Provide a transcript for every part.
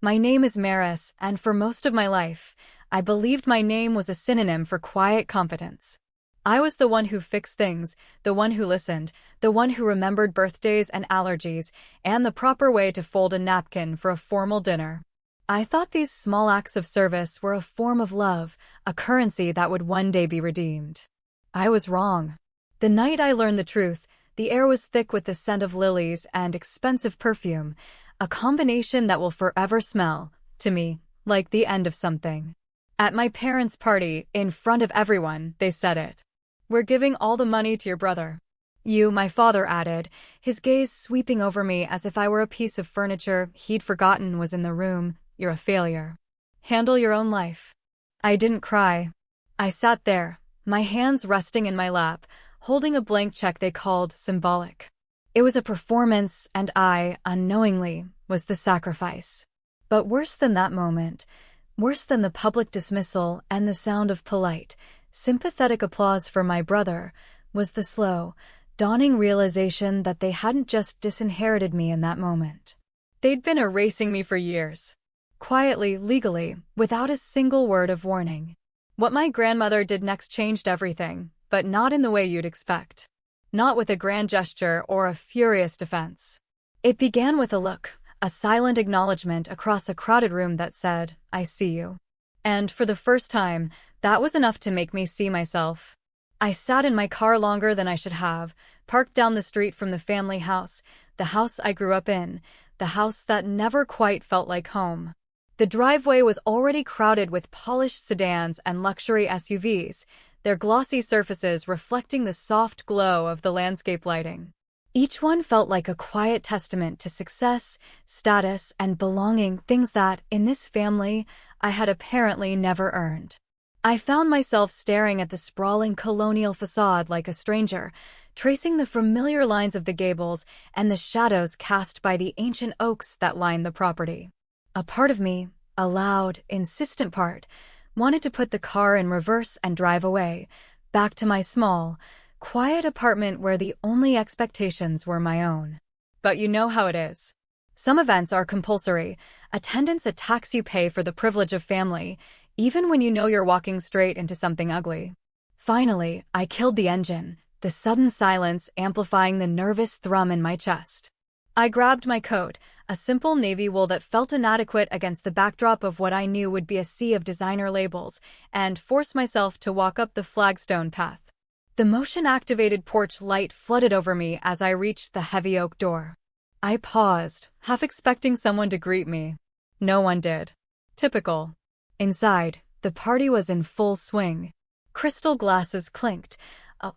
My name is Maris, and for most of my life, I believed my name was a synonym for quiet competence. I was the one who fixed things, the one who listened, the one who remembered birthdays and allergies, and the proper way to fold a napkin for a formal dinner. I thought these small acts of service were a form of love, a currency that would one day be redeemed. I was wrong. The night I learned the truth, the air was thick with the scent of lilies and expensive perfume, a combination that will forever smell, to me, like the end of something. At my parents' party, in front of everyone, they said it. "We're giving all the money to your brother." "You," my father added, his gaze sweeping over me as if I were a piece of furniture he'd forgotten was in the room. "You're a failure. Handle your own life." I didn't cry. I sat there, my hands resting in my lap, holding a blank check they called symbolic. It was a performance, and I, unknowingly, was the sacrifice. But worse than that moment, worse than the public dismissal and the sound of polite, sympathetic applause for my brother, was the slow, dawning realization that they hadn't just disinherited me in that moment. They'd been erasing me for years. Quietly, legally, without a single word of warning. What my grandmother did next changed everything, but not in the way you'd expect. Not with a grand gesture or a furious defense. It began with a look, a silent acknowledgement across a crowded room that said, "I see you." And for the first time, that was enough to make me see myself. I sat in my car longer than I should have, parked down the street from the family house, the house I grew up in, the house that never quite felt like home. The driveway was already crowded with polished sedans and luxury SUVs, their glossy surfaces reflecting the soft glow of the landscape lighting. Each one felt like a quiet testament to success, status, and belonging, things that, in this family, I had apparently never earned. I found myself staring at the sprawling colonial facade like a stranger, tracing the familiar lines of the gables and the shadows cast by the ancient oaks that lined the property. A part of me, a loud, insistent part, wanted to put the car in reverse and drive away, back to my small, quiet apartment where the only expectations were my own. But you know how it is. Some events are compulsory. Attendance a tax you pay for the privilege of family, even when you know you're walking straight into something ugly. Finally, I killed the engine, the sudden silence amplifying the nervous thrum in my chest. I grabbed my coat, a simple navy wool that felt inadequate against the backdrop of what I knew would be a sea of designer labels, and forced myself to walk up the flagstone path. The motion-activated porch light flooded over me as I reached the heavy oak door. I paused, half expecting someone to greet me. No one did. Typical. Inside, the party was in full swing. Crystal glasses clinked,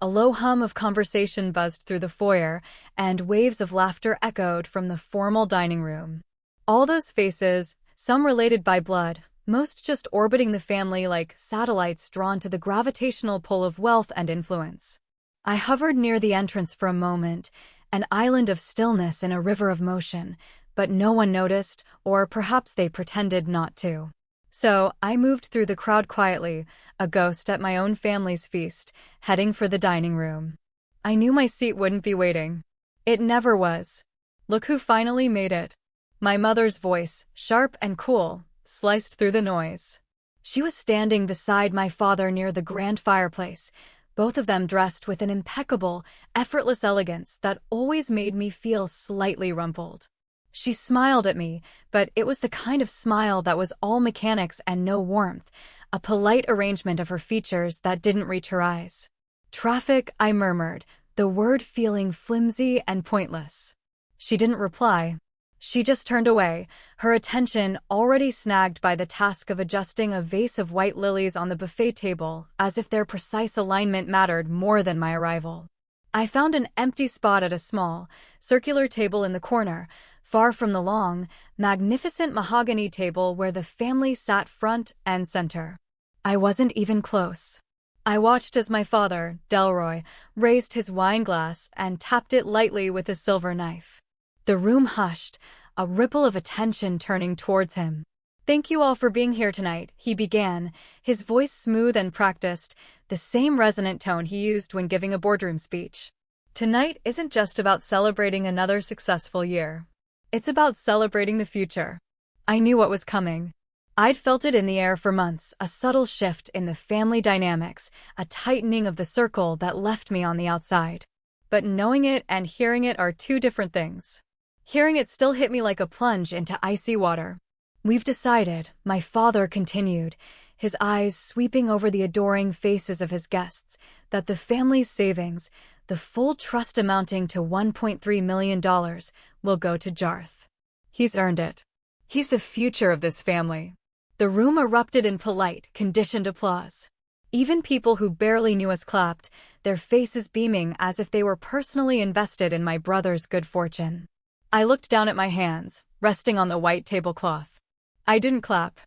a low hum of conversation buzzed through the foyer, and waves of laughter echoed from the formal dining room. All those faces, some related by blood, most just orbiting the family like satellites drawn to the gravitational pull of wealth and influence. I hovered near the entrance for a moment, an island of stillness in a river of motion, but no one noticed, or perhaps they pretended not to. So, I moved through the crowd quietly, a ghost at my own family's feast, heading for the dining room. I knew my seat wouldn't be waiting. It never was. Look who finally made it. My mother's voice, sharp and cool, sliced through the noise. She was standing beside my father near the grand fireplace, both of them dressed with an impeccable, effortless elegance that always made me feel slightly rumpled. She smiled at me, but it was the kind of smile that was all mechanics and no warmth, a polite arrangement of her features that didn't reach her eyes. "Traffic," I murmured, the word feeling flimsy and pointless. She didn't reply. She just turned away, her attention already snagged by the task of adjusting a vase of white lilies on the buffet table, as if their precise alignment mattered more than my arrival. I found an empty spot at a small, circular table in the corner, far from the long, magnificent mahogany table where the family sat front and center. I wasn't even close. I watched as my father, Delroy, raised his wine glass and tapped it lightly with a silver knife. The room hushed, a ripple of attention turning towards him. "Thank you all for being here tonight," he began, his voice smooth and practiced, the same resonant tone he used when giving a boardroom speech. "Tonight isn't just about celebrating another successful year. It's about celebrating the future. I knew what was coming. I'd felt it in the air for months, a subtle shift in the family dynamics, a tightening of the circle that left me on the outside. But knowing it and hearing it are two different things. Hearing it still hit me like a plunge into icy water. "We've decided," my father continued, his eyes sweeping over the adoring faces of his guests, "that the family's savings, the full trust amounting to $1.3 million, will go to Jarth. He's earned it. He's the future of this family." The room erupted in polite, conditioned applause. Even people who barely knew us clapped, their faces beaming as if they were personally invested in my brother's good fortune. I looked down at my hands, resting on the white tablecloth. I didn't clap.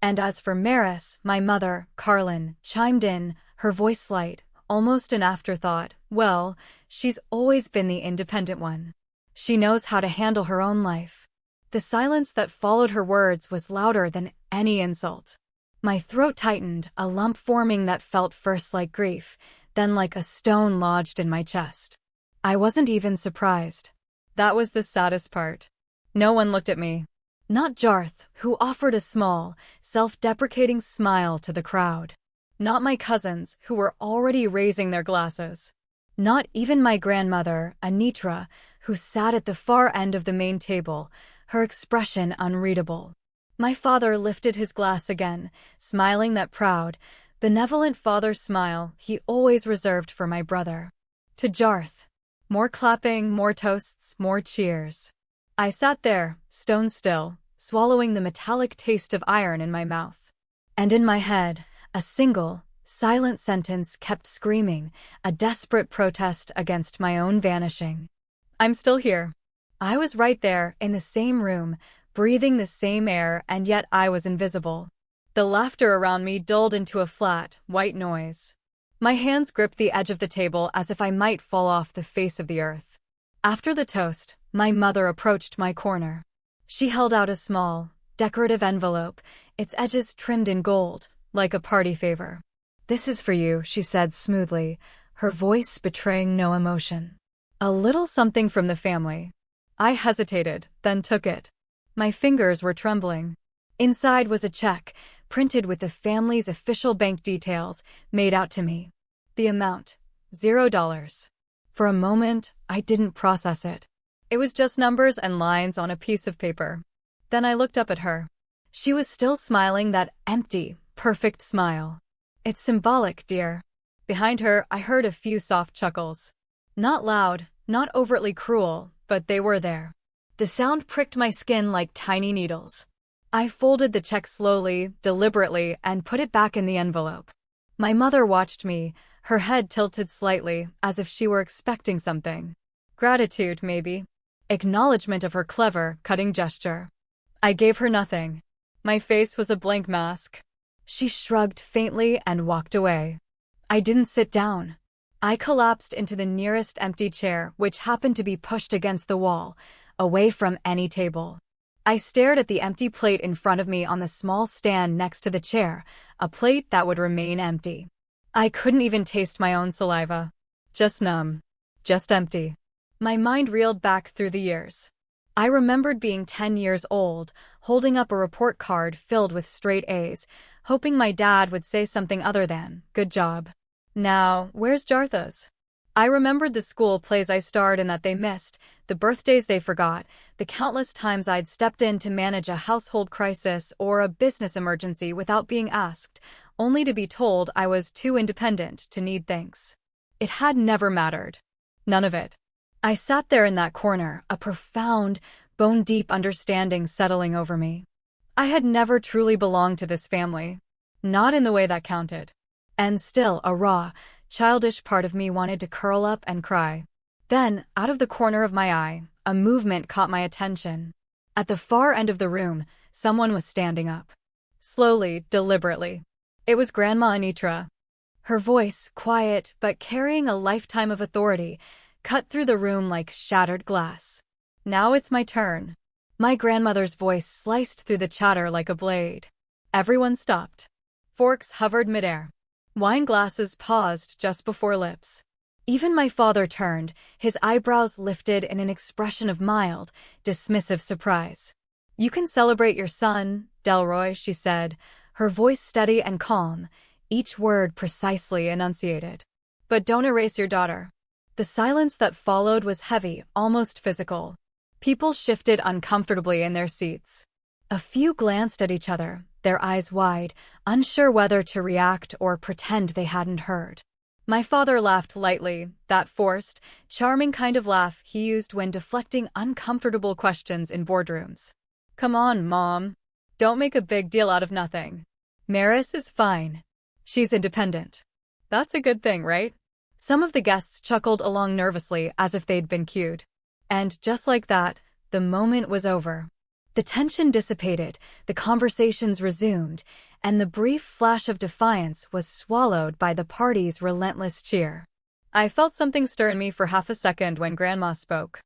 And as for Maris, my mother, Carlin, chimed in, her voice light, almost an afterthought. "Well, she's always been the independent one. She knows how to handle her own life." The silence that followed her words was louder than any insult. My throat tightened, a lump forming that felt first like grief, then like a stone lodged in my chest. I wasn't even surprised. That was the saddest part. No one looked at me. Not Jarth, who offered a small, self-deprecating smile to the crowd. Not my cousins, who were already raising their glasses. Not even my grandmother, Anitra, who sat at the far end of the main table, her expression unreadable. My father lifted his glass again, smiling that proud, benevolent father smile he always reserved for my brother. To Jarth. More clapping, more toasts, more cheers. I sat there, stone still, swallowing the metallic taste of iron in my mouth. And in my head, a single, silent sentence kept screaming, a desperate protest against my own vanishing. "I'm still here." I was right there, in the same room, breathing the same air, and yet I was invisible. The laughter around me dulled into a flat, white noise. My hands gripped the edge of the table as if I might fall off the face of the earth. After the toast, my mother approached my corner. She held out a small, decorative envelope, its edges trimmed in gold, like a party favor. "This is for you," she said smoothly, her voice betraying no emotion. "A little something from the family." I hesitated, then took it. My fingers were trembling. Inside was a check, printed with the family's official bank details, made out to me. The amount, $0. For a moment, I didn't process it. It was just numbers and lines on a piece of paper. Then I looked up at her. She was still smiling that empty, perfect smile. "It's symbolic, dear." Behind her, I heard a few soft chuckles. Not loud, not overtly cruel, but they were there. The sound pricked my skin like tiny needles. I folded the check slowly, deliberately, and put it back in the envelope. My mother watched me, her head tilted slightly, as if she were expecting something. Gratitude, maybe. Acknowledgement of her clever, cutting gesture. I gave her nothing. My face was a blank mask. She shrugged faintly and walked away. I didn't sit down. I collapsed into the nearest empty chair, which happened to be pushed against the wall, away from any table. I stared at the empty plate in front of me on the small stand next to the chair, a plate that would remain empty. I couldn't even taste my own saliva. Just numb. Just empty. My mind reeled back through the years. I remembered being 10 years old, holding up a report card filled with straight A's, hoping my dad would say something other than, "Good job." Now, where's Jartha's? I remembered the school plays I starred in that they missed, the birthdays they forgot, the countless times I'd stepped in to manage a household crisis or a business emergency without being asked, only to be told I was too independent to need thanks. It had never mattered. None of it. I sat there in that corner, a profound, bone-deep understanding settling over me. I had never truly belonged to this family. Not in the way that counted. And still, a raw, childish part of me wanted to curl up and cry. Then, out of the corner of my eye, a movement caught my attention. At the far end of the room, someone was standing up. Slowly, deliberately. It was Grandma Anitra. Her voice, quiet but carrying a lifetime of authority, cut through the room like shattered glass. "Now it's my turn." My grandmother's voice sliced through the chatter like a blade. Everyone stopped. Forks hovered midair. Wine glasses paused just before lips. Even my father turned, his eyebrows lifted in an expression of mild, dismissive surprise. You can celebrate your son, Delroy, she said, her voice steady and calm, each word precisely enunciated. But don't erase your daughter. The silence that followed was heavy, almost physical. People shifted uncomfortably in their seats. A few glanced at each other, their eyes wide, unsure whether to react or pretend they hadn't heard. My father laughed lightly, that forced, charming kind of laugh he used when deflecting uncomfortable questions in boardrooms. Come on, Mom. Don't make a big deal out of nothing. Maris is fine. She's independent. That's a good thing, right? Some of the guests chuckled along nervously as if they'd been cued. And just like that, the moment was over. The tension dissipated, the conversations resumed, and the brief flash of defiance was swallowed by the party's relentless cheer. I felt something stir in me for half a second when Grandma spoke.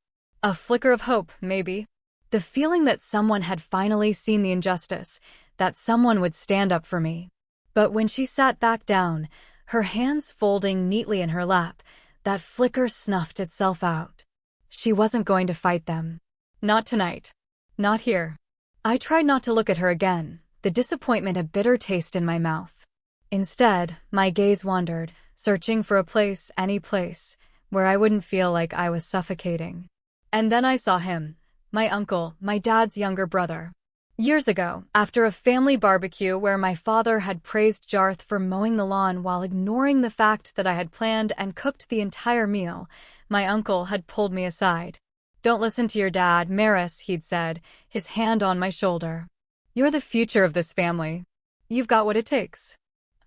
A flicker of hope, maybe. The feeling that someone had finally seen the injustice, that someone would stand up for me. But when she sat back down, her hands folding neatly in her lap, that flicker snuffed itself out. She wasn't going to fight them. Not tonight. Not here. I tried not to look at her again, the disappointment a bitter taste in my mouth. Instead, my gaze wandered, searching for a place, any place, where I wouldn't feel like I was suffocating. And then I saw him, my uncle, my dad's younger brother. Years ago, after a family barbecue where my father had praised Jarth for mowing the lawn while ignoring the fact that I had planned and cooked the entire meal, my uncle had pulled me aside. Don't listen to your dad, Maris, he'd said, his hand on my shoulder. You're the future of this family. You've got what it takes.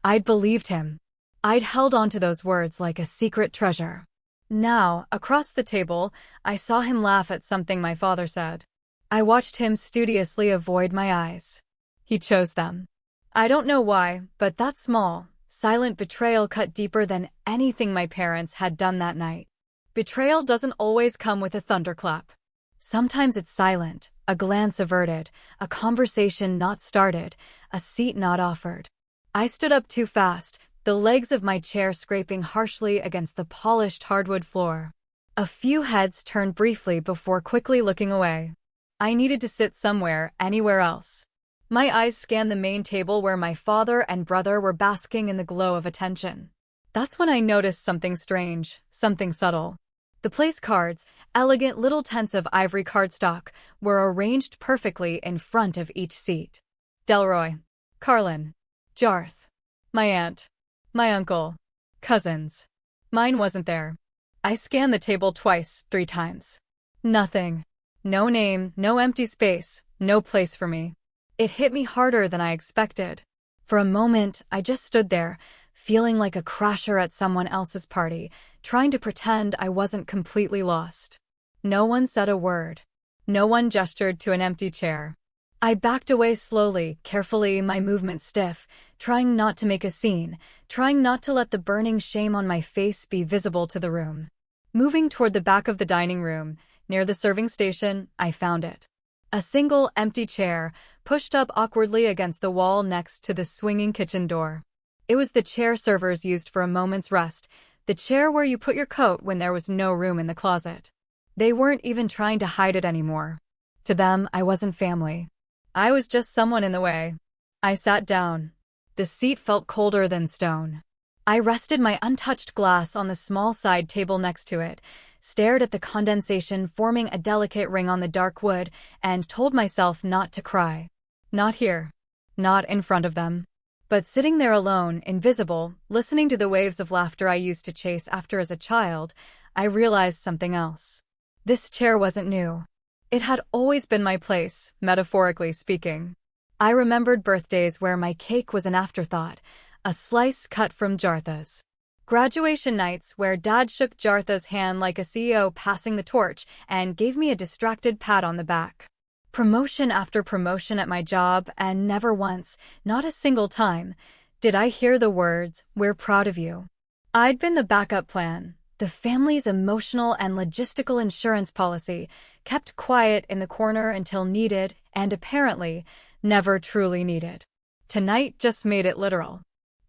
I'd believed him. I'd held on to those words like a secret treasure. Now, across the table, I saw him laugh at something my father said. I watched him studiously avoid my eyes. He chose them. I don't know why, but that small, silent betrayal cut deeper than anything my parents had done that night. Betrayal doesn't always come with a thunderclap. Sometimes it's silent, a glance averted, a conversation not started, a seat not offered. I stood up too fast, the legs of my chair scraping harshly against the polished hardwood floor. A few heads turned briefly before quickly looking away. I needed to sit somewhere, anywhere else. My eyes scanned the main table where my father and brother were basking in the glow of attention. That's when I noticed something strange, something subtle. The place cards, elegant little tents of ivory cardstock, were arranged perfectly in front of each seat. Delroy, Carlin, Jarth, my aunt, my uncle, cousins. Mine wasn't there. I scanned the table twice, 3 times. Nothing. No name, no empty space, no place for me. It hit me harder than I expected. For a moment, I just stood there, feeling like a crasher at someone else's party, trying to pretend I wasn't completely lost. No one said a word. No one gestured to an empty chair. I backed away slowly, carefully, my movement stiff, trying not to make a scene, trying not to let the burning shame on my face be visible to the room. Moving toward the back of the dining room, near the serving station, I found it. A single empty chair, pushed up awkwardly against the wall next to the swinging kitchen door. It was the chair servers used for a moment's rest, the chair where you put your coat when there was no room in the closet. They weren't even trying to hide it anymore. To them, I wasn't family. I was just someone in the way. I sat down. The seat felt colder than stone. I rested my untouched glass on the small side table next to it, stared at the condensation forming a delicate ring on the dark wood, and told myself not to cry. Not here. Not in front of them. But sitting there alone, invisible, listening to the waves of laughter I used to chase after as a child, I realized something else. This chair wasn't new. It had always been my place, metaphorically speaking. I remembered birthdays where my cake was an afterthought, a slice cut from Jartha's. Graduation nights where Dad shook Jartha's hand like a CEO passing the torch and gave me a distracted pat on the back. Promotion after promotion at my job, and never once, not a single time, did I hear the words, "We're proud of you." I'd been the backup plan, the family's emotional and logistical insurance policy, kept quiet in the corner until needed, and apparently, never truly needed. Tonight just made it literal.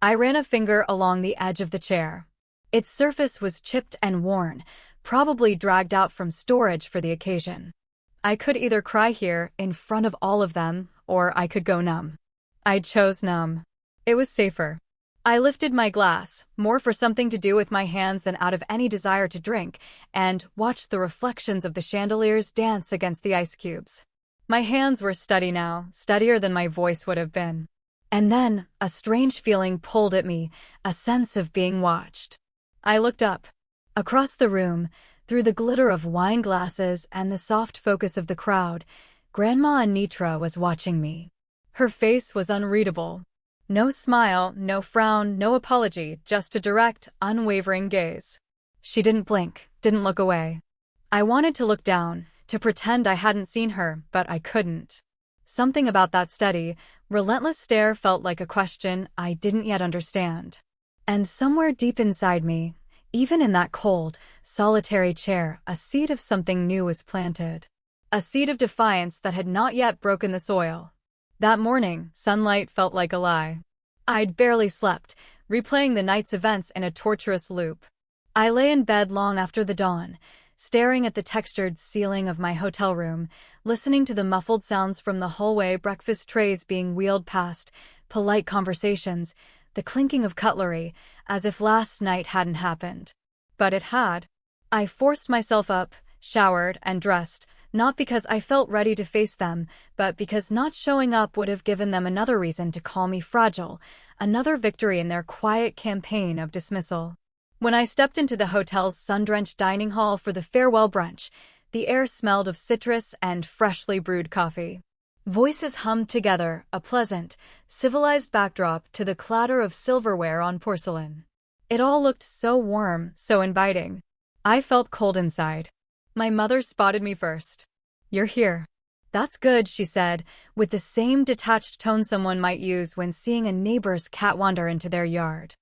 I ran a finger along the edge of the chair. Its surface was chipped and worn, probably dragged out from storage for the occasion. I could either cry here, in front of all of them, or I could go numb. I chose numb. It was safer. I lifted my glass, more for something to do with my hands than out of any desire to drink, and watched the reflections of the chandeliers dance against the ice cubes. My hands were steady now, steadier than my voice would have been. And then, a strange feeling pulled at me, a sense of being watched. I looked up. Across the room, through the glitter of wine glasses and the soft focus of the crowd, Grandma Anitra was watching me. Her face was unreadable. No smile, no frown, no apology, just a direct, unwavering gaze. She didn't blink, didn't look away. I wanted to look down, to pretend I hadn't seen her, but I couldn't. Something about that steady, relentless stare felt like a question I didn't yet understand. And somewhere deep inside me, even in that cold, solitary chair, a seed of something new was planted. A seed of defiance that had not yet broken the soil. That morning, sunlight felt like a lie. I'd barely slept, replaying the night's events in a torturous loop. I lay in bed long after the dawn, staring at the textured ceiling of my hotel room, listening to the muffled sounds from the hallway, breakfast trays being wheeled past, polite conversations, the clinking of cutlery, as if last night hadn't happened. But it had. I forced myself up, showered, and dressed, not because I felt ready to face them, but because not showing up would have given them another reason to call me fragile, another victory in their quiet campaign of dismissal. When I stepped into the hotel's sun-drenched dining hall for the farewell brunch, the air smelled of citrus and freshly brewed coffee. Voices hummed together, a pleasant, civilized backdrop to the clatter of silverware on porcelain. It all looked so warm, so inviting. I felt cold inside. My mother spotted me first. "You're here." "That's good," she said, with the same detached tone someone might use when seeing a neighbor's cat wander into their yard.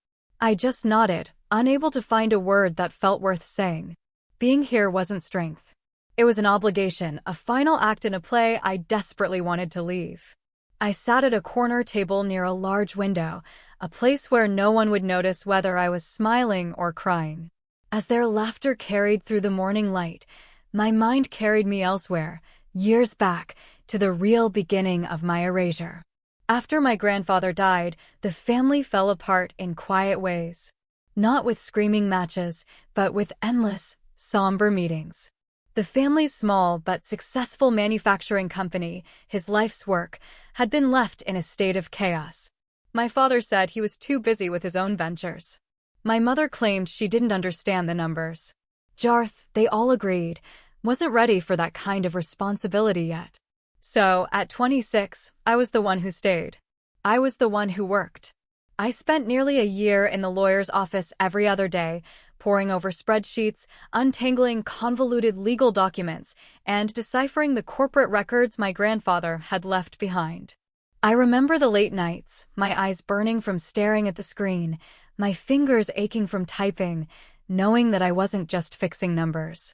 I just nodded, unable to find a word that felt worth saying. Being here wasn't strength. It was an obligation, a final act in a play I desperately wanted to leave. I sat at a corner table near a large window, a place where no one would notice whether I was smiling or crying. As their laughter carried through the morning light, my mind carried me elsewhere, years back, to the real beginning of my erasure. After my grandfather died, the family fell apart in quiet ways. Not with screaming matches, but with endless, somber meetings. The family's small but successful manufacturing company, his life's work, had been left in a state of chaos. My father said he was too busy with his own ventures. My mother claimed she didn't understand the numbers. Jarth, they all agreed, wasn't ready for that kind of responsibility yet. So, at 26, I was the one who stayed. I was the one who worked. I spent nearly a year in the lawyer's office every other day, poring over spreadsheets, untangling convoluted legal documents, and deciphering the corporate records my grandfather had left behind. I remember the late nights, my eyes burning from staring at the screen, my fingers aching from typing, knowing that I wasn't just fixing numbers.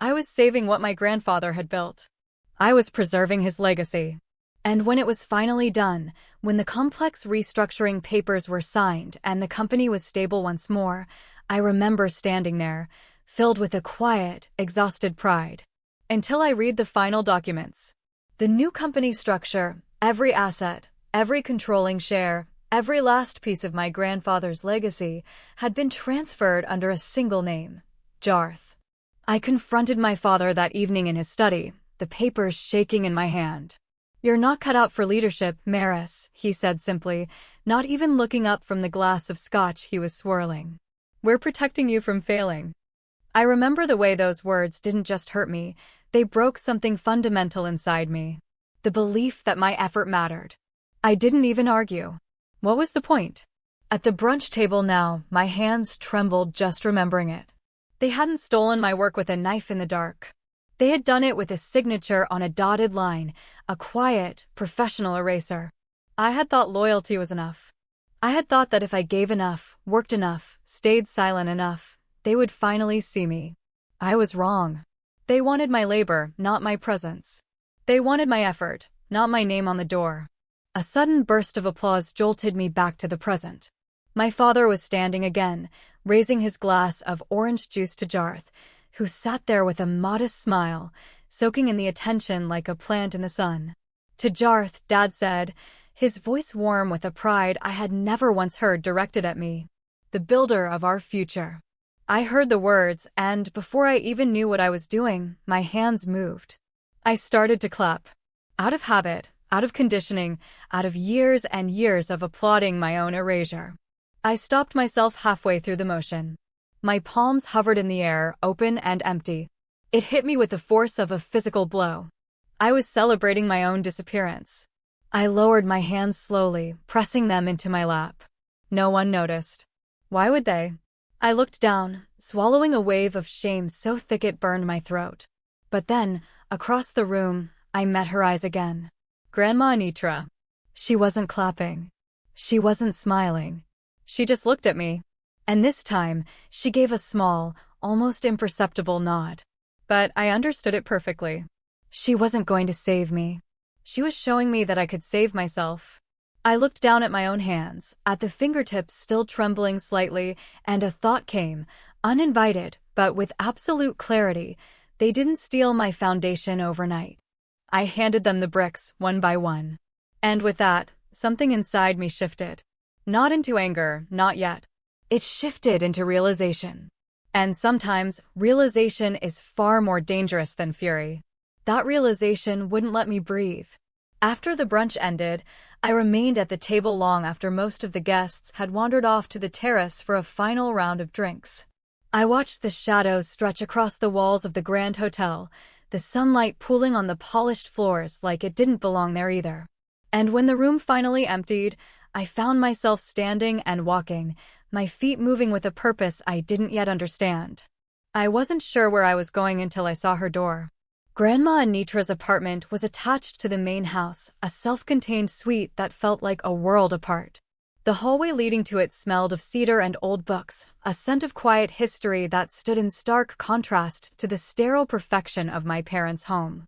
I was saving what my grandfather had built. I was preserving his legacy. And when it was finally done, when the complex restructuring papers were signed and the company was stable once more, I remember standing there, filled with a quiet, exhausted pride. Until I read the final documents. The new company structure, every asset, every controlling share, every last piece of my grandfather's legacy had been transferred under a single name, Jarth. I confronted my father that evening in his study, the papers shaking in my hand. "You're not cut out for leadership, Maris," he said simply, not even looking up from the glass of scotch he was swirling. "We're protecting you from failing." I remember the way those words didn't just hurt me, they broke something fundamental inside me. The belief that my effort mattered. I didn't even argue. What was the point? At the brunch table now, my hands trembled just remembering it. They hadn't stolen my work with a knife in the dark. They had done it with a signature on a dotted line, a quiet, professional eraser. I had thought loyalty was enough. I had thought that if I gave enough, worked enough, stayed silent enough, they would finally see me. I was wrong. They wanted my labor, not my presence. They wanted my effort, not my name on the door. A sudden burst of applause jolted me back to the present. My father was standing again, raising his glass of orange juice to Jarth, who sat there with a modest smile, soaking in the attention like a plant in the sun. To Jarth, Dad said, his voice warm with a pride I had never once heard directed at me. The builder of our future. I heard the words, and before I even knew what I was doing, my hands moved. I started to clap. Out of habit, out of conditioning, out of years and years of applauding my own erasure. I stopped myself halfway through the motion. My palms hovered in the air, open and empty. It hit me with the force of a physical blow. I was celebrating my own disappearance. I lowered my hands slowly, pressing them into my lap. No one noticed. Why would they? I looked down, swallowing a wave of shame so thick it burned my throat. But then, across the room, I met her eyes again. Grandma Anitra. She wasn't clapping. She wasn't smiling. She just looked at me. And this time, she gave a small, almost imperceptible nod. But I understood it perfectly. She wasn't going to save me. She was showing me that I could save myself. I looked down at my own hands, at the fingertips still trembling slightly, and a thought came, uninvited, but with absolute clarity. They didn't steal my foundation overnight. I handed them the bricks, one by one. And with that, something inside me shifted. Not into anger, not yet. It shifted into realization. And sometimes, realization is far more dangerous than fury. That realization wouldn't let me breathe. After the brunch ended, I remained at the table long after most of the guests had wandered off to the terrace for a final round of drinks. I watched the shadows stretch across the walls of the Grand Hotel, the sunlight pooling on the polished floors like it didn't belong there either. And when the room finally emptied, I found myself standing and walking, my feet moving with a purpose I didn't yet understand. I wasn't sure where I was going until I saw her door. Grandma Anitra's apartment was attached to the main house, a self-contained suite that felt like a world apart. The hallway leading to it smelled of cedar and old books, a scent of quiet history that stood in stark contrast to the sterile perfection of my parents' home.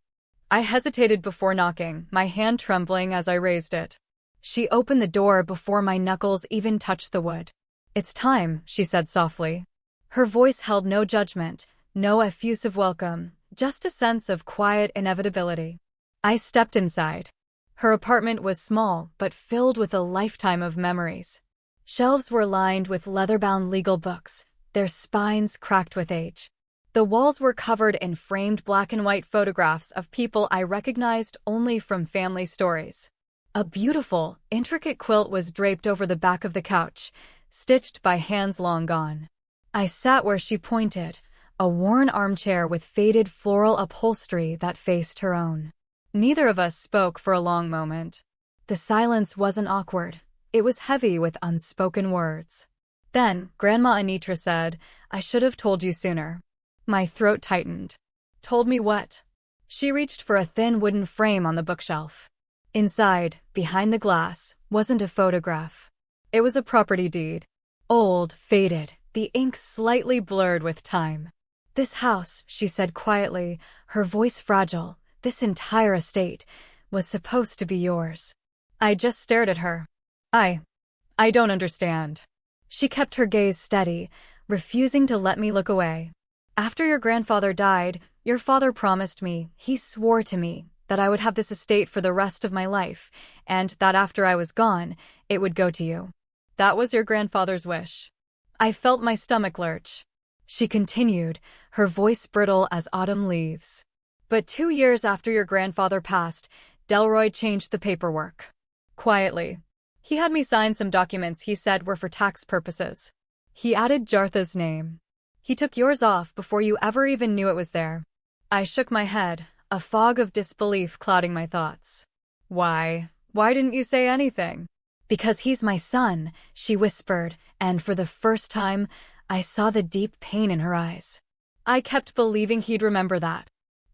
I hesitated before knocking, my hand trembling as I raised it. She opened the door before my knuckles even touched the wood. "It's time," she said softly. Her voice held no judgment, no effusive welcome, just a sense of quiet inevitability. I stepped inside. Her apartment was small, but filled with a lifetime of memories. Shelves were lined with leather-bound legal books, their spines cracked with age. The walls were covered in framed black and white photographs of people I recognized only from family stories. A beautiful, intricate quilt was draped over the back of the couch, stitched by hands long gone. I sat where she pointed, a worn armchair with faded floral upholstery that faced her own. Neither of us spoke for a long moment. The silence wasn't awkward. It was heavy with unspoken words. Then, Grandma Anitra said, "I should have told you sooner." My throat tightened. Told me what? She reached for a thin wooden frame on the bookshelf. Inside, behind the glass, wasn't a photograph. It was a property deed. Old, faded, the ink slightly blurred with time. "This house," she said quietly, her voice fragile, "this entire estate, was supposed to be yours." I just stared at her. I don't understand." She kept her gaze steady, refusing to let me look away. "After your grandfather died, your father promised me, he swore to me, that I would have this estate for the rest of my life, and that after I was gone, it would go to you. That was your grandfather's wish." I felt my stomach lurch. She continued, her voice brittle as autumn leaves. "But 2 years after your grandfather passed, Delroy changed the paperwork. Quietly. He had me sign some documents he said were for tax purposes. He added Jartha's name. He took yours off before you ever even knew it was there." I shook my head, a fog of disbelief clouding my thoughts. Why didn't you say anything?" "Because he's my son," she whispered, and for the first time, I saw the deep pain in her eyes. I kept believing he'd remember that.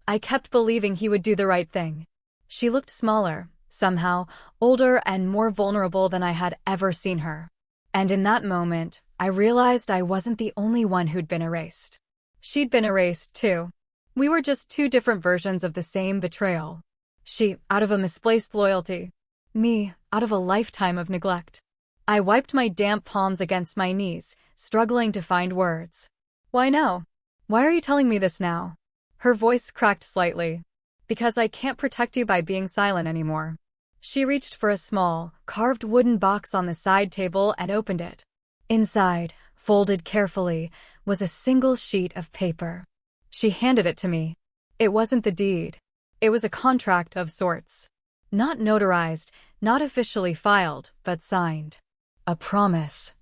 I kept believing he would do the right thing. She looked smaller, somehow, older and more vulnerable than I had ever seen her. And in that moment, I realized I wasn't the only one who'd been erased. She'd been erased, too. We were just 2 different versions of the same betrayal. She, out of a misplaced loyalty. Me, out of a lifetime of neglect. I wiped my damp palms against my knees, struggling to find words. "Why now? Why are you telling me this now?" Her voice cracked slightly. Because I can't protect you by being silent anymore. She reached for a small, carved wooden box on the side table and opened it. Inside, folded carefully, was a single sheet of paper. She handed it to me. It wasn't the deed. It was a contract of sorts. Not notarized, not officially filed, but signed. A promise.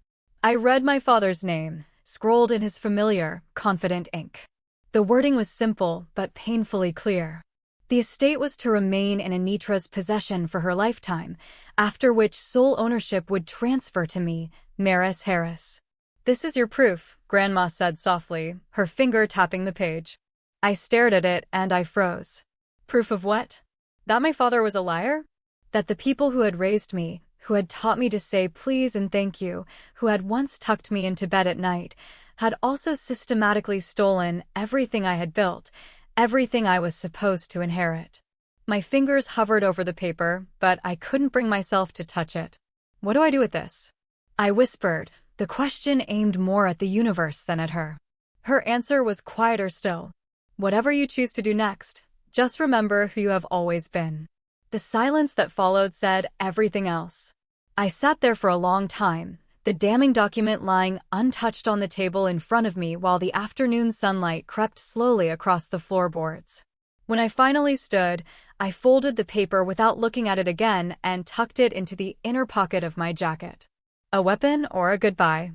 I read my father's name, scrolled in his familiar, confident ink. The wording was simple, but painfully clear. The estate was to remain in Anitra's possession for her lifetime, after which sole ownership would transfer to me, Maris Harris. "This is your proof," Grandma said softly, her finger tapping the page. I stared at it and I froze. Proof of what? That my father was a liar? That the people who had raised me, who had taught me to say please and thank you, who had once tucked me into bed at night, had also systematically stolen everything I had built, everything I was supposed to inherit. My fingers hovered over the paper, but I couldn't bring myself to touch it. What do I do with this? I whispered, the question aimed more at the universe than at her. Her answer was quieter still. Whatever you choose to do next, just remember who you have always been. The silence that followed said everything else. I sat there for a long time, the damning document lying untouched on the table in front of me while the afternoon sunlight crept slowly across the floorboards. When I finally stood, I folded the paper without looking at it again and tucked it into the inner pocket of my jacket. A weapon or a goodbye?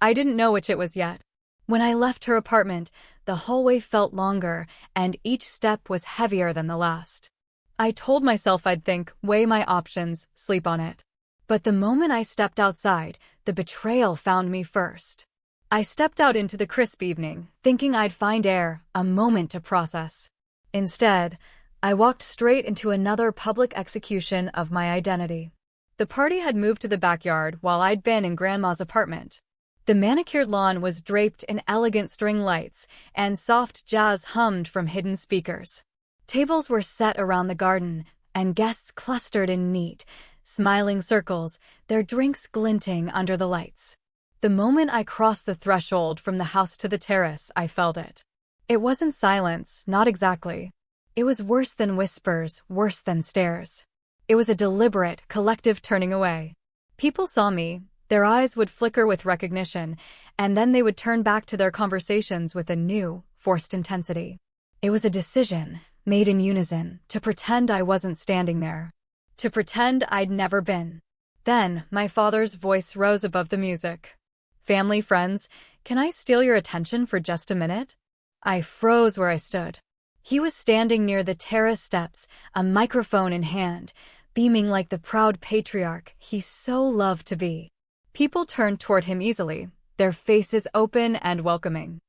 I didn't know which it was yet. When I left her apartment, the hallway felt longer, and each step was heavier than the last. I told myself I'd think, weigh my options, sleep on it. But the moment I stepped outside, the betrayal found me first. I stepped out into the crisp evening, thinking I'd find air, a moment to process. Instead, I walked straight into another public execution of my identity. The party had moved to the backyard while I'd been in Grandma's apartment. The manicured lawn was draped in elegant string lights, and soft jazz hummed from hidden speakers. Tables were set around the garden, and guests clustered in neat, smiling circles, their drinks glinting under the lights. The moment I crossed the threshold from the house to the terrace, I felt it. It wasn't silence, not exactly. It was worse than whispers, worse than stares. It was a deliberate, collective turning away. People saw me, their eyes would flicker with recognition, and then they would turn back to their conversations with a new, forced intensity. It was a decision, made in unison, to pretend I wasn't standing there. To pretend I'd never been. Then, my father's voice rose above the music. "Family, friends, can I steal your attention for just a minute?" I froze where I stood. He was standing near the terrace steps, a microphone in hand, beaming like the proud patriarch he so loved to be. People turned toward him easily, their faces open and welcoming.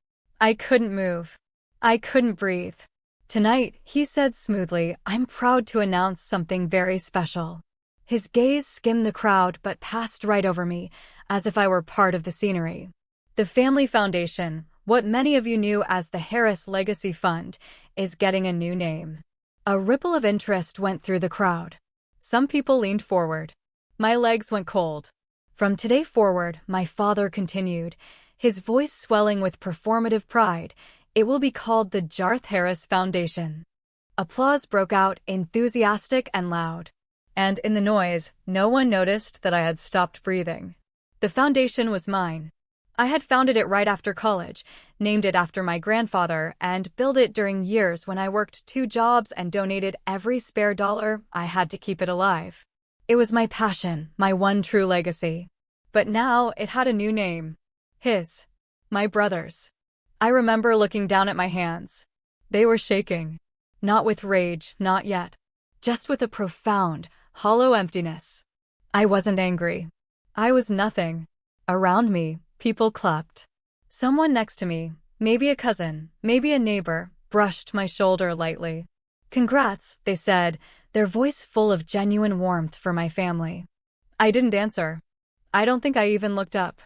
I couldn't move. I couldn't breathe. "Tonight," he said smoothly, "I'm proud to announce something very special." His gaze skimmed the crowd but passed right over me, as if I were part of the scenery. The Family Foundation, what many of you knew as the Harris Legacy Fund, is getting a new name. A ripple of interest went through the crowd. Some people leaned forward. My legs went cold. From today forward, my father continued, his voice swelling with performative pride, it will be called the Jarth Harris Foundation. Applause broke out, enthusiastic and loud. And in the noise, no one noticed that I had stopped breathing. The foundation was mine. I had founded it right after college, named it after my grandfather, and built it during years when I worked 2 jobs and donated every spare dollar I had to keep it alive. It was my passion, my one true legacy. But now it had a new name. His. My brother's. I remember looking down at my hands. They were shaking. Not with rage, not yet. Just with a profound, hollow emptiness. I wasn't angry. I was nothing. Around me, people clapped. Someone next to me, maybe a cousin, maybe a neighbor, brushed my shoulder lightly. "Congrats," they said, their voice full of genuine warmth for my family. I didn't answer. I don't think I even looked up.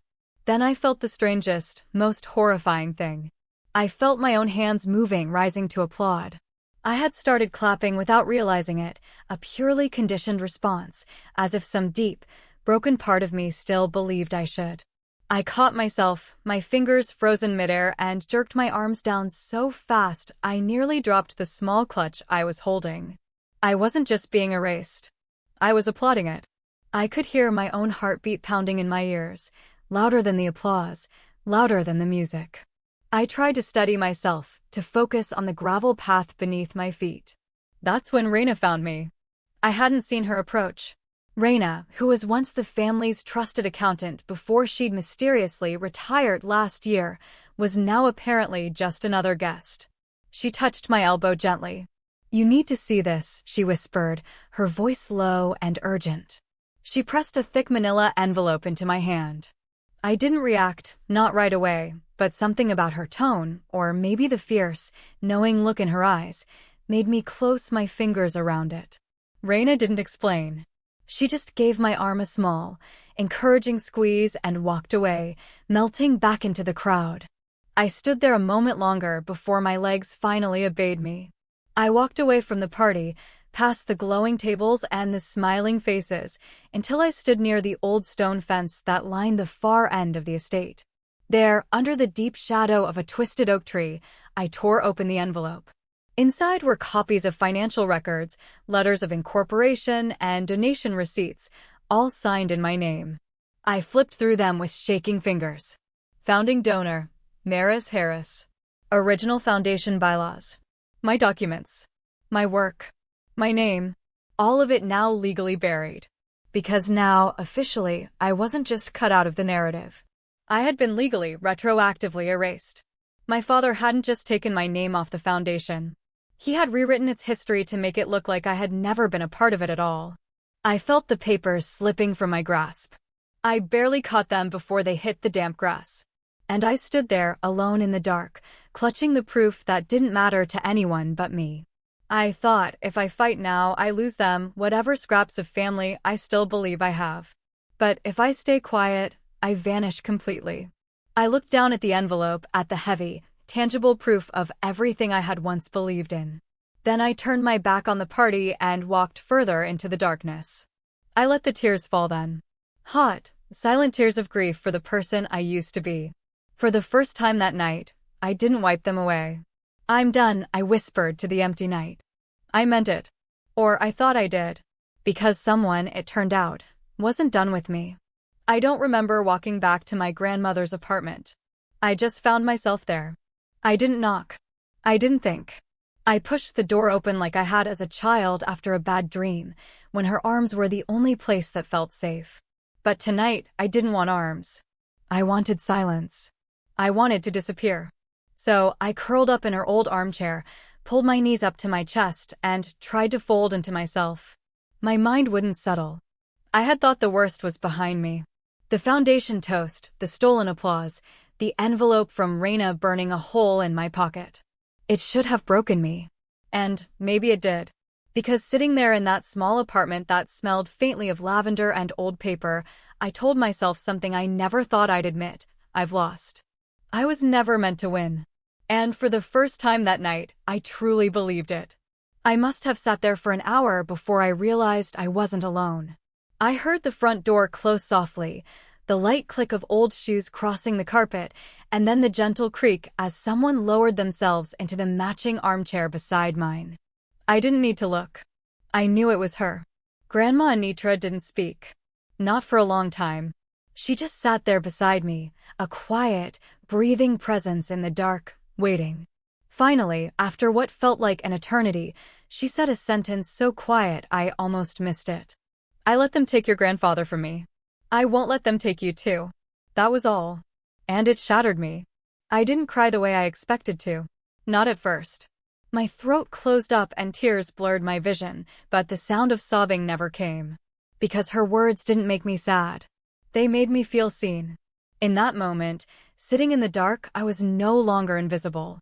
Then I felt the strangest, most horrifying thing. I felt my own hands moving, rising to applaud. I had started clapping without realizing it, a purely conditioned response, as if some deep, broken part of me still believed I should. I caught myself, my fingers frozen midair, and jerked my arms down so fast I nearly dropped the small clutch I was holding. I wasn't just being erased. I was applauding it. I could hear my own heartbeat pounding in my ears, louder than the applause, louder than the music. I tried to steady myself, to focus on the gravel path beneath my feet. That's when Raina found me. I hadn't seen her approach. Raina, who was once the family's trusted accountant before she'd mysteriously retired last year, was now apparently just another guest. She touched my elbow gently. "You need to see this," she whispered, her voice low and urgent. She pressed a thick manila envelope into my hand. I didn't react, not right away, but something about her tone, or maybe the fierce, knowing look in her eyes, made me close my fingers around it. Raina didn't explain. She just gave my arm a small, encouraging squeeze and walked away, melting back into the crowd. I stood there a moment longer before my legs finally obeyed me. I walked away from the party, past the glowing tables and the smiling faces, until I stood near the old stone fence that lined the far end of the estate. There, under the deep shadow of a twisted oak tree, I tore open the envelope. Inside were copies of financial records, letters of incorporation, and donation receipts, all signed in my name. I flipped through them with shaking fingers. Founding donor, Maris Harris. Original foundation bylaws. My documents. My work. My name. All of it now legally buried. Because now, officially, I wasn't just cut out of the narrative. I had been legally, retroactively erased. My father hadn't just taken my name off the foundation. He had rewritten its history to make it look like I had never been a part of it at all. I felt the papers slipping from my grasp. I barely caught them before they hit the damp grass. And I stood there, alone in the dark, clutching the proof that didn't matter to anyone but me. I thought, if I fight now, I lose them, whatever scraps of family I still believe I have. But if I stay quiet, I vanish completely. I looked down at the envelope, at the heavy, tangible proof of everything I had once believed in. Then I turned my back on the party and walked further into the darkness. I let the tears fall then. Hot, silent tears of grief for the person I used to be. For the first time that night, I didn't wipe them away. "I'm done," I whispered to the empty night. I meant it. Or I thought I did. Because someone, it turned out, wasn't done with me. I don't remember walking back to my grandmother's apartment. I just found myself there. I didn't knock. I didn't think. I pushed the door open like I had as a child after a bad dream, when her arms were the only place that felt safe. But tonight, I didn't want arms. I wanted silence. I wanted to disappear. So I curled up in her old armchair, pulled my knees up to my chest, and tried to fold into myself. My mind wouldn't settle. I had thought the worst was behind me. The foundation toast, the stolen applause, the envelope from Raina burning a hole in my pocket. It should have broken me. And maybe it did. Because sitting there in that small apartment that smelled faintly of lavender and old paper, I told myself something I never thought I'd admit. I've lost. I was never meant to win. And for the first time that night, I truly believed it. I must have sat there for an hour before I realized I wasn't alone. I heard the front door close softly, the light click of old shoes crossing the carpet, and then the gentle creak as someone lowered themselves into the matching armchair beside mine. I didn't need to look. I knew it was her. Grandma Anitra didn't speak. Not for a long time. She just sat there beside me, a quiet, breathing presence in the dark, waiting. Finally, after what felt like an eternity, she said a sentence so quiet I almost missed it. "I let them take your grandfather from me. I won't let them take you too." That was all. And it shattered me. I didn't cry the way I expected to. Not at first. My throat closed up and tears blurred my vision, but the sound of sobbing never came. Because her words didn't make me sad. They made me feel seen. In that moment, sitting in the dark, I was no longer invisible.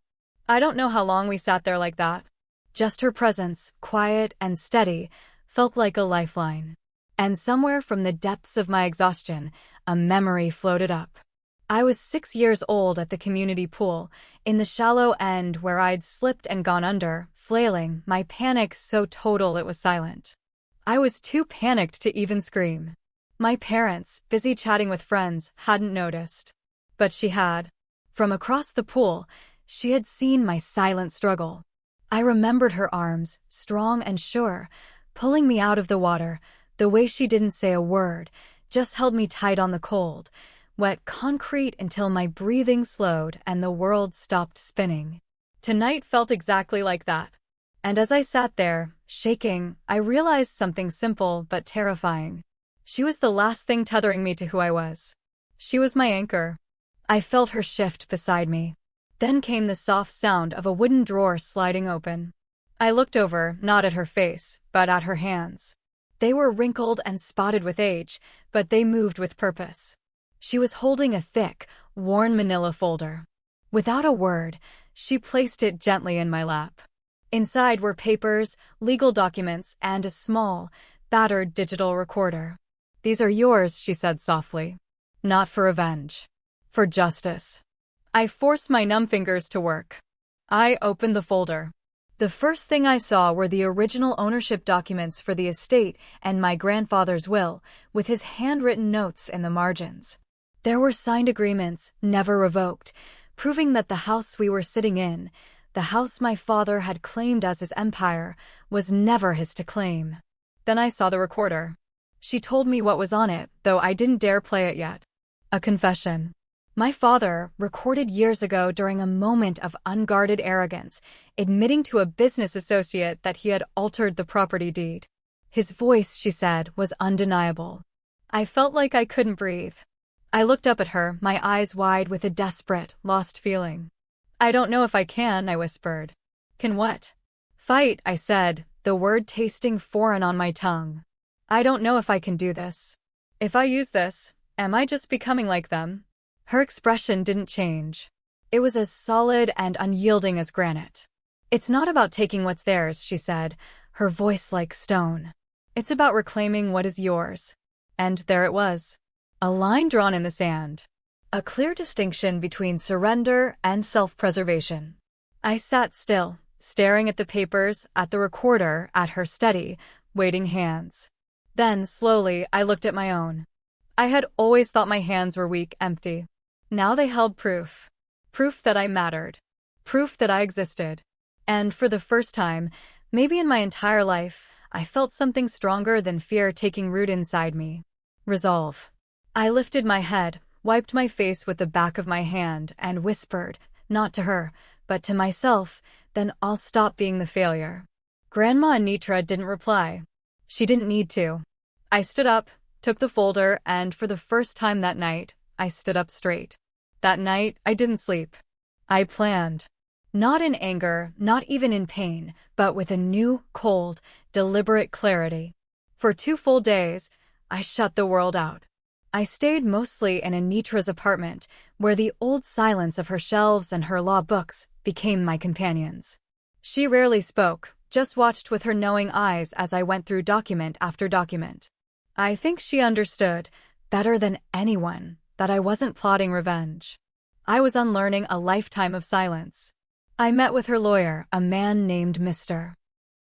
I don't know how long we sat there like that. Just her presence, quiet and steady, felt like a lifeline. And somewhere from the depths of my exhaustion, a memory floated up. I was 6 years old at the community pool, in the shallow end where I'd slipped and gone under, flailing, my panic so total it was silent. I was too panicked to even scream. My parents, busy chatting with friends, hadn't noticed. But she had. From across the pool, she had seen my silent struggle. I remembered her arms, strong and sure, pulling me out of the water, the way she didn't say a word, just held me tight on the cold, wet concrete until my breathing slowed and the world stopped spinning. Tonight felt exactly like that. And as I sat there, shaking, I realized something simple but terrifying. She was the last thing tethering me to who I was. She was my anchor. I felt her shift beside me. Then came the soft sound of a wooden drawer sliding open. I looked over, not at her face, but at her hands. They were wrinkled and spotted with age, but they moved with purpose. She was holding a thick, worn manila folder. Without a word, she placed it gently in my lap. Inside were papers, legal documents, and a small, battered digital recorder. "These are yours," she said softly. "Not for revenge. For justice." I forced my numb fingers to work. I opened the folder. The first thing I saw were the original ownership documents for the estate and my grandfather's will, with his handwritten notes in the margins. There were signed agreements, never revoked, proving that the house we were sitting in, the house my father had claimed as his empire, was never his to claim. Then I saw the recorder. She told me what was on it, though I didn't dare play it yet. A confession. My father, recorded years ago during a moment of unguarded arrogance, admitting to a business associate that he had altered the property deed. His voice, she said, was undeniable. I felt like I couldn't breathe. I looked up at her, my eyes wide with a desperate, lost feeling. "I don't know if I can," I whispered. "Can what?" "Fight," I said, the word tasting foreign on my tongue. "I don't know if I can do this. If I use this, am I just becoming like them?" Her expression didn't change. It was as solid and unyielding as granite. "It's not about taking what's theirs," she said, her voice like stone. "It's about reclaiming what is yours." And there it was. A line drawn in the sand. A clear distinction between surrender and self-preservation. I sat still, staring at the papers, at the recorder, at her steady, waiting hands. Then, slowly, I looked at my own. I had always thought my hands were weak, empty. Now they held proof. Proof that I mattered. Proof that I existed. And for the first time, maybe in my entire life, I felt something stronger than fear taking root inside me. Resolve. I lifted my head, wiped my face with the back of my hand, and whispered, not to her, but to myself, "Then I'll stop being the failure." Grandma Anitra didn't reply. She didn't need to. I stood up, took the folder, and for the first time that night, I stood up straight. That night, I didn't sleep. I planned. Not in anger, not even in pain, but with a new, cold, deliberate clarity. For 2 full days, I shut the world out. I stayed mostly in Anitra's apartment, where the old silence of her shelves and her law books became my companions. She rarely spoke, just watched with her knowing eyes as I went through document after document. I think she understood, better than anyone, that I wasn't plotting revenge. I was unlearning a lifetime of silence. I met with her lawyer, a man named Mr.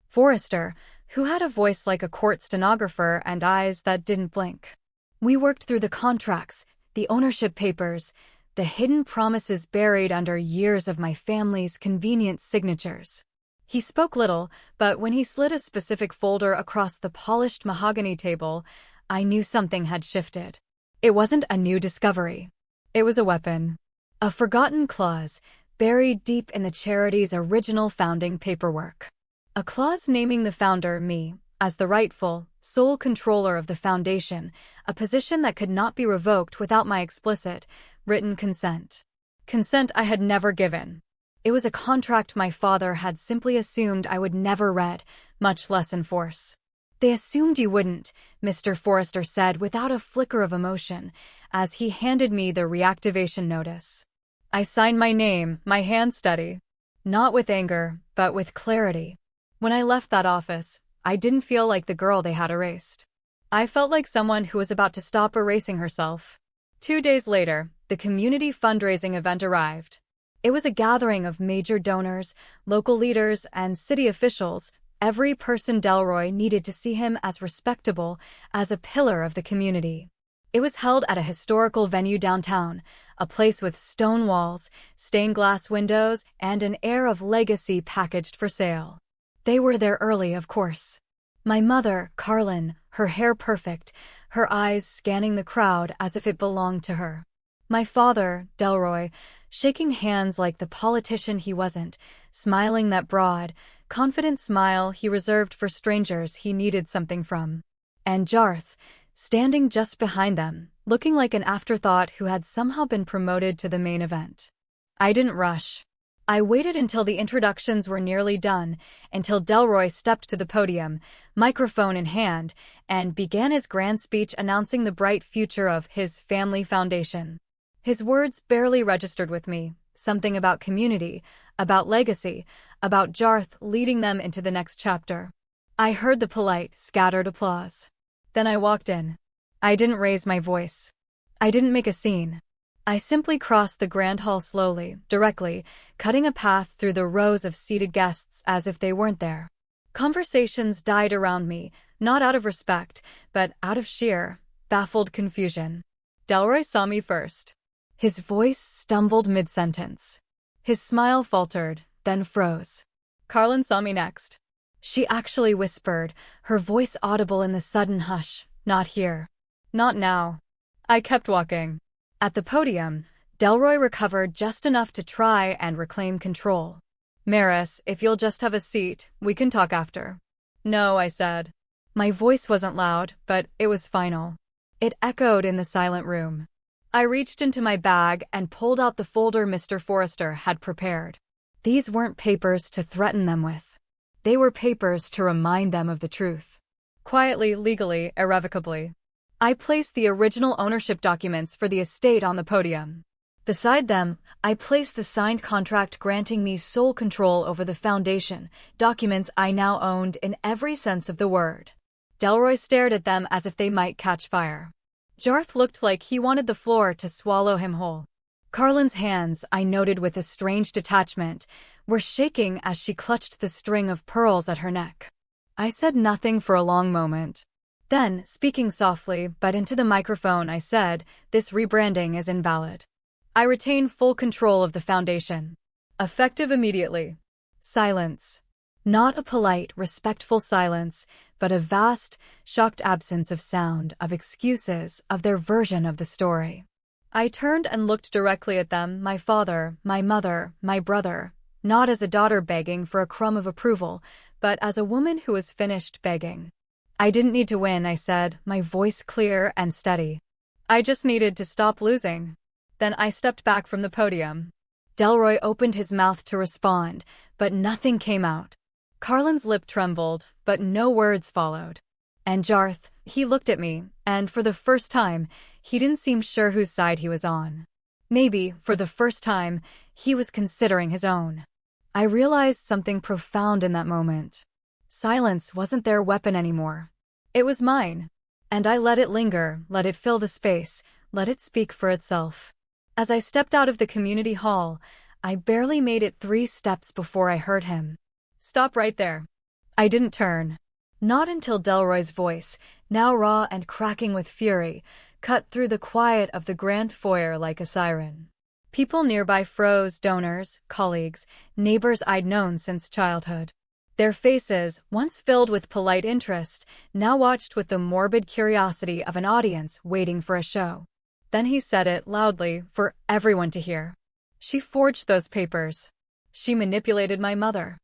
Forrester, who had a voice like a court stenographer and eyes that didn't blink. We worked through the contracts, the ownership papers, the hidden promises buried under years of my family's convenient signatures. He spoke little, but when he slid a specific folder across the polished mahogany table, I knew something had shifted. It wasn't a new discovery. It was a weapon. A forgotten clause, buried deep in the charity's original founding paperwork. A clause naming the founder, me, as the rightful, sole controller of the foundation, a position that could not be revoked without my explicit, written consent. Consent I had never given. It was a contract my father had simply assumed I would never read, much less enforce. "They assumed you wouldn't," Mr. Forrester said without a flicker of emotion, as he handed me the reactivation notice. I signed my name, my hand steady. Not with anger, but with clarity. When I left that office, I didn't feel like the girl they had erased. I felt like someone who was about to stop erasing herself. 2 days later, the community fundraising event arrived. It was a gathering of major donors, local leaders, and city officials, every person Delroy needed to see him as respectable, as a pillar of the community. It was held at a historical venue downtown, a place with stone walls, stained glass windows, and an air of legacy packaged for sale. They were there early, of course. My mother, Carlin, her hair perfect, her eyes scanning the crowd as if it belonged to her. My father, Delroy, shaking hands like the politician he wasn't, smiling that broad, confident smile he reserved for strangers he needed something from. And Jarth, standing just behind them, looking like an afterthought who had somehow been promoted to the main event. I didn't rush. I waited until the introductions were nearly done, until Delroy stepped to the podium, microphone in hand, and began his grand speech announcing the bright future of his family foundation. His words barely registered with me, something about community, about legacy, about Jarth leading them into the next chapter. I heard the polite, scattered applause. Then I walked in. I didn't raise my voice. I didn't make a scene. I simply crossed the grand hall slowly, directly, cutting a path through the rows of seated guests as if they weren't there. Conversations died around me, not out of respect, but out of sheer, baffled confusion. Delroy saw me first. His voice stumbled mid-sentence. His smile faltered, then froze. Carlin saw me next. She actually whispered, her voice audible in the sudden hush, "Not here. Not now." I kept walking. At the podium, Delroy recovered just enough to try and reclaim control. "Maris, if you'll just have a seat, we can talk after." "No," I said. My voice wasn't loud, but it was final. It echoed in the silent room. I reached into my bag and pulled out the folder Mr. Forrester had prepared. These weren't papers to threaten them with. They were papers to remind them of the truth. Quietly, legally, irrevocably. I placed the original ownership documents for the estate on the podium. Beside them, I placed the signed contract granting me sole control over the foundation, documents I now owned in every sense of the word. Delroy stared at them as if they might catch fire. Jarth looked like he wanted the floor to swallow him whole. Carlin's hands, I noted with a strange detachment, were shaking as she clutched the string of pearls at her neck. I said nothing for a long moment. Then, speaking softly but into the microphone, I said, "This rebranding is invalid. I retain full control of the foundation. Effective immediately." Silence. Not a polite, respectful silence, but a vast, shocked absence of sound, of excuses, of their version of the story. I turned and looked directly at them, my father, my mother, my brother, not as a daughter begging for a crumb of approval, but as a woman who was finished begging. "I didn't need to win," I said, my voice clear and steady. "I just needed to stop losing." Then I stepped back from the podium. Delroy opened his mouth to respond, but nothing came out. Carlin's lip trembled, but no words followed. And Jarth, he looked at me, and for the first time, he didn't seem sure whose side he was on. Maybe, for the first time, he was considering his own. I realized something profound in that moment. Silence wasn't their weapon anymore. It was mine. And I let it linger, let it fill the space, let it speak for itself. As I stepped out of the community hall, I barely made it 3 steps before I heard him. "Stop right there." I didn't turn. Not until Delroy's voice, now raw and cracking with fury, cut through the quiet of the grand foyer like a siren. People nearby froze, donors, colleagues, neighbors I'd known since childhood. Their faces, once filled with polite interest, now watched with the morbid curiosity of an audience waiting for a show. Then he said it loudly for everyone to hear. "She forged those papers. She manipulated my mother."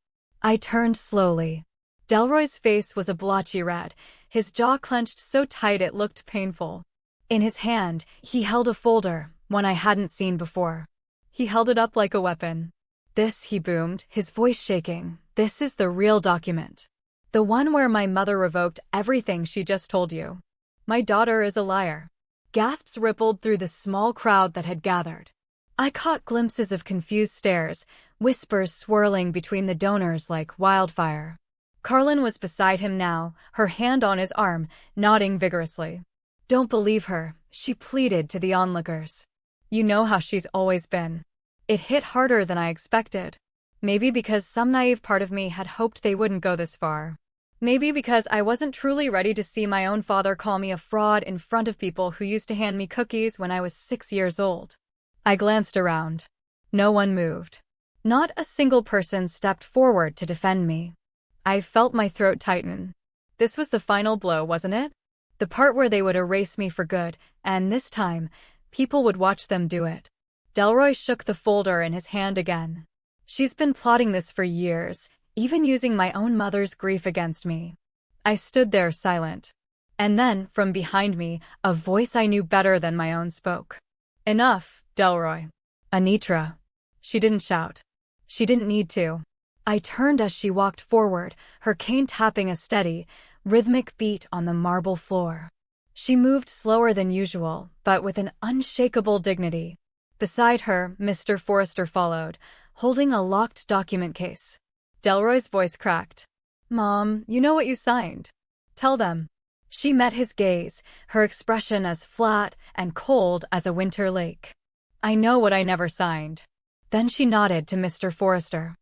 I turned slowly. Delroy's face was a blotchy red, his jaw clenched so tight it looked painful. In his hand, he held a folder, one I hadn't seen before. He held it up like a weapon. "This," he boomed, his voice shaking, "this is the real document. The one where my mother revoked everything she just told you. My daughter is a liar." Gasps rippled through the small crowd that had gathered. I caught glimpses of confused stares, whispers swirling between the donors like wildfire. Carlin was beside him now, her hand on his arm, nodding vigorously. "Don't believe her," she pleaded to the onlookers. "You know how she's always been." It hit harder than I expected. Maybe because some naive part of me had hoped they wouldn't go this far. Maybe because I wasn't truly ready to see my own father call me a fraud in front of people who used to hand me cookies when I was 6 years old. I glanced around. No one moved. Not a single person stepped forward to defend me. I felt my throat tighten. This was the final blow, wasn't it? The part where they would erase me for good, and this time, people would watch them do it. Delroy shook the folder in his hand again. She's been plotting this for years, even using my own mother's grief against me. I stood there silent. And then, from behind me, a voice I knew better than my own spoke. Enough, Delroy. Anitra. She didn't shout. She didn't need to. I turned as she walked forward, her cane tapping a steady, rhythmic beat on the marble floor. She moved slower than usual, but with an unshakable dignity. Beside her, Mr. Forrester followed, holding a locked document case. Delroy's voice cracked. Mom, you know what you signed. Tell them. She met his gaze, her expression as flat and cold as a winter lake. I know what I never signed. Then she nodded to Mr. Forrester.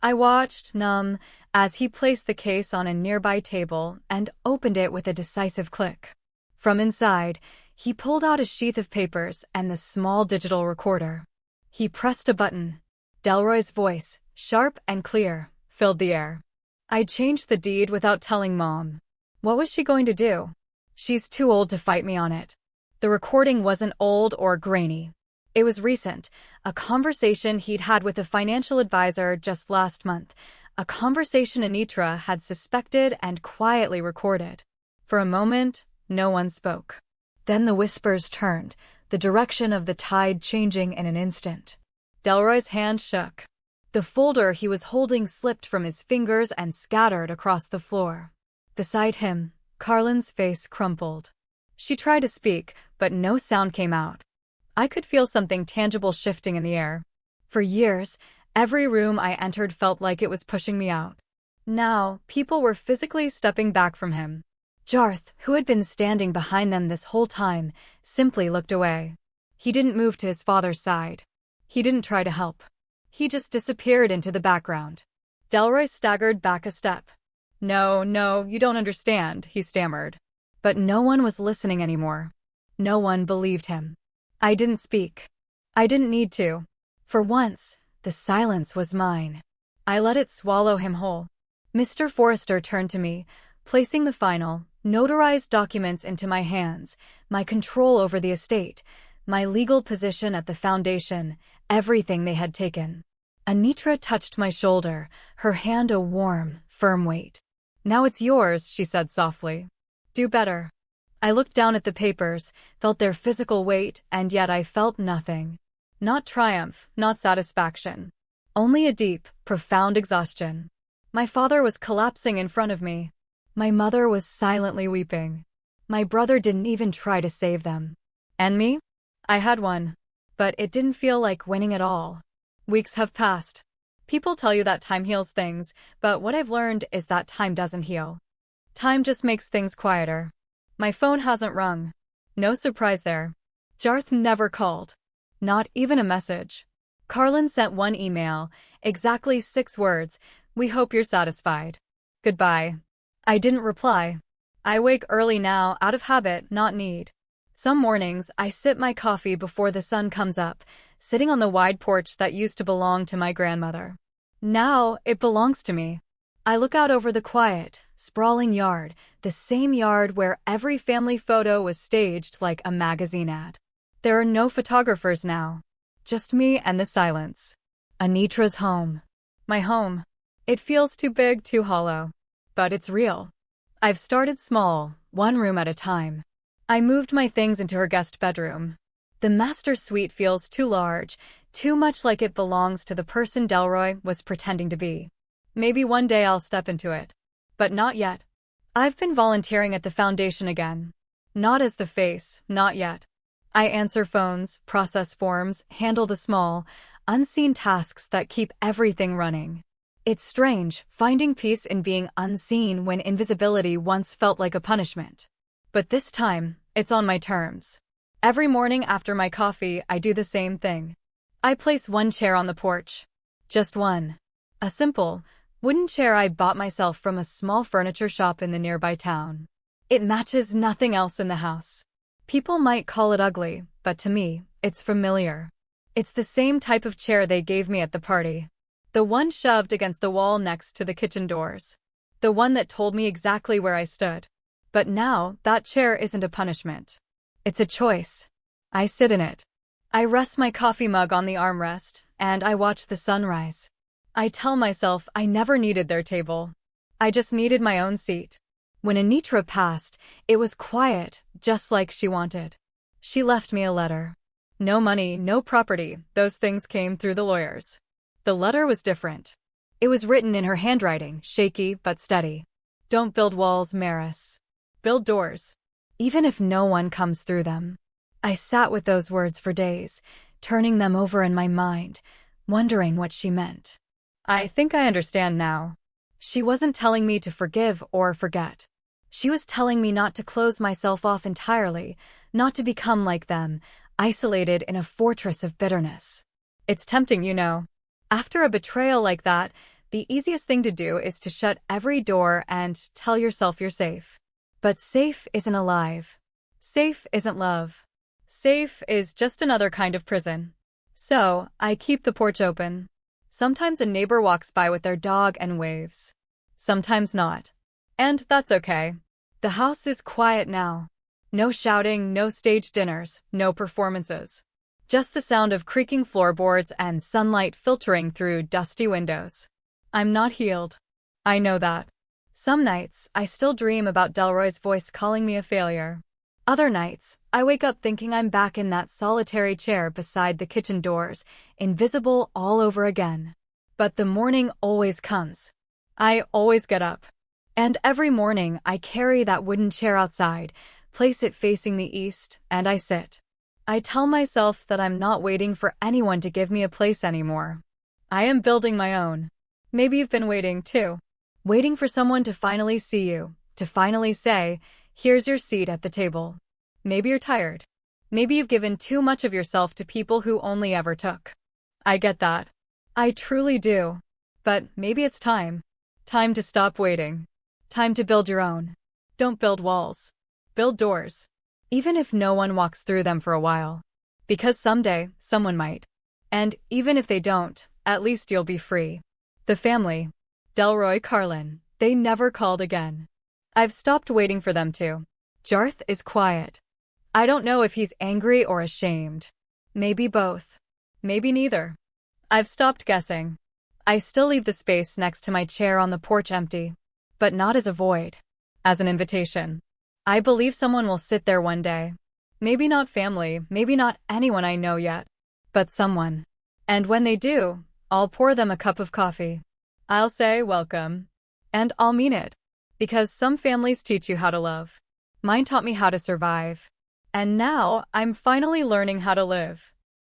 I watched, numb, as he placed the case on a nearby table and opened it with a decisive click. From inside, he pulled out a sheath of papers and the small digital recorder. He pressed a button. Delroy's voice, sharp and clear, filled the air. I changed the deed without telling Mom. What was she going to do? She's too old to fight me on it. The recording wasn't old or grainy. It was recent, a conversation he'd had with a financial advisor just last month, a conversation Anitra had suspected and quietly recorded. For a moment, no one spoke. Then the whispers turned, the direction of the tide changing in an instant. Delroy's hand shook. The folder he was holding slipped from his fingers and scattered across the floor. Beside him, Carlin's face crumpled. She tried to speak, but no sound came out. I could feel something tangible shifting in the air. For years, every room I entered felt like it was pushing me out. Now, people were physically stepping back from him. Jarth, who had been standing behind them this whole time, simply looked away. He didn't move to his father's side. He didn't try to help. He just disappeared into the background. Delroy staggered back a step. No, you don't understand, he stammered. But no one was listening anymore. No one believed him. I didn't speak. I didn't need to. For once, the silence was mine. I let it swallow him whole. Mr. Forrester turned to me, placing the final, notarized documents into my hands, my control over the estate, my legal position at the foundation, everything they had taken. Anitra touched my shoulder, her hand a warm, firm weight. Now it's yours, she said softly. Do better. I looked down at the papers, felt their physical weight, and yet I felt nothing. Not triumph, not satisfaction. Only a deep, profound exhaustion. My father was collapsing in front of me. My mother was silently weeping. My brother didn't even try to save them. And me? I had won. But it didn't feel like winning at all. Weeks have passed. People tell you that time heals things, but what I've learned is that time doesn't heal. Time just makes things quieter. My phone hasn't rung. No surprise there. Jarth never called. Not even a message. Carlin sent one email, exactly 6 words, "We hope you're satisfied. Goodbye." I didn't reply. I wake early now, out of habit, not need. Some mornings, I sip my coffee before the sun comes up, sitting on the wide porch that used to belong to my grandmother. Now, it belongs to me. I look out over the quiet, sprawling yard, the same yard where every family photo was staged like a magazine ad. There are no photographers now. Just me and the silence. Anitra's home. My home. It feels too big, too hollow. But it's real. I've started small, one room at a time. I moved my things into her guest bedroom. The master suite feels too large, too much like it belongs to the person Delroy was pretending to be. Maybe one day I'll step into it. But not yet. I've been volunteering at the foundation again. Not as the face, not yet. I answer phones, process forms, handle the small, unseen tasks that keep everything running. It's strange, finding peace in being unseen when invisibility once felt like a punishment. But this time, it's on my terms. Every morning after my coffee, I do the same thing. I place one chair on the porch. Just one. A simple, wooden chair I bought myself from a small furniture shop in the nearby town. It matches nothing else in the house. People might call it ugly, but to me, it's familiar. It's the same type of chair they gave me at the party. The one shoved against the wall next to the kitchen doors. The one that told me exactly where I stood. But now, that chair isn't a punishment. It's a choice. I sit in it. I rest my coffee mug on the armrest, and I watch the sunrise. I tell myself I never needed their table. I just needed my own seat. When Anitra passed, it was quiet, just like she wanted. She left me a letter. No money, no property, those things came through the lawyers. The letter was different. It was written in her handwriting, shaky but steady. Don't build walls, Maris. Build doors. Even if no one comes through them. I sat with those words for days, turning them over in my mind, wondering what she meant. I think I understand now. She wasn't telling me to forgive or forget. She was telling me not to close myself off entirely, not to become like them, isolated in a fortress of bitterness. It's tempting, you know. After a betrayal like that, the easiest thing to do is to shut every door and tell yourself you're safe. But safe isn't alive. Safe isn't love. Safe is just another kind of prison. So, I keep the porch open. Sometimes a neighbor walks by with their dog and waves. Sometimes not. And that's okay. The house is quiet now. No shouting, no stage dinners, no performances. Just the sound of creaking floorboards and sunlight filtering through dusty windows. I'm not healed. I know that. Some nights, I still dream about Delroy's voice calling me a failure. Other nights, I wake up thinking I'm back in that solitary chair beside the kitchen doors, invisible all over again. But the morning always comes. I always get up. And every morning, I carry that wooden chair outside, place it facing the east, and I sit. I tell myself that I'm not waiting for anyone to give me a place anymore. I am building my own. Maybe you've been waiting too. Waiting for someone to finally see you, to finally say, here's your seat at the table. Maybe you're tired. Maybe you've given too much of yourself to people who only ever took. I get that. I truly do. But maybe it's time. Time to stop waiting. Time to build your own. Don't build walls. Build doors. Even if no one walks through them for a while. Because someday, someone might. And even if they don't, at least you'll be free. The family. Delroy Carlin. They never called again. I've stopped waiting for them to. Jarth is quiet. I don't know if he's angry or ashamed. Maybe both. Maybe neither. I've stopped guessing. I still leave the space next to my chair on the porch empty. But not as a void. As an invitation. I believe someone will sit there one day. Maybe not family, maybe not anyone I know yet. But someone. And when they do, I'll pour them a cup of coffee. I'll say welcome. And I'll mean it. Because some families teach you how to love. Mine taught me how to survive. And now, I'm finally learning how to live.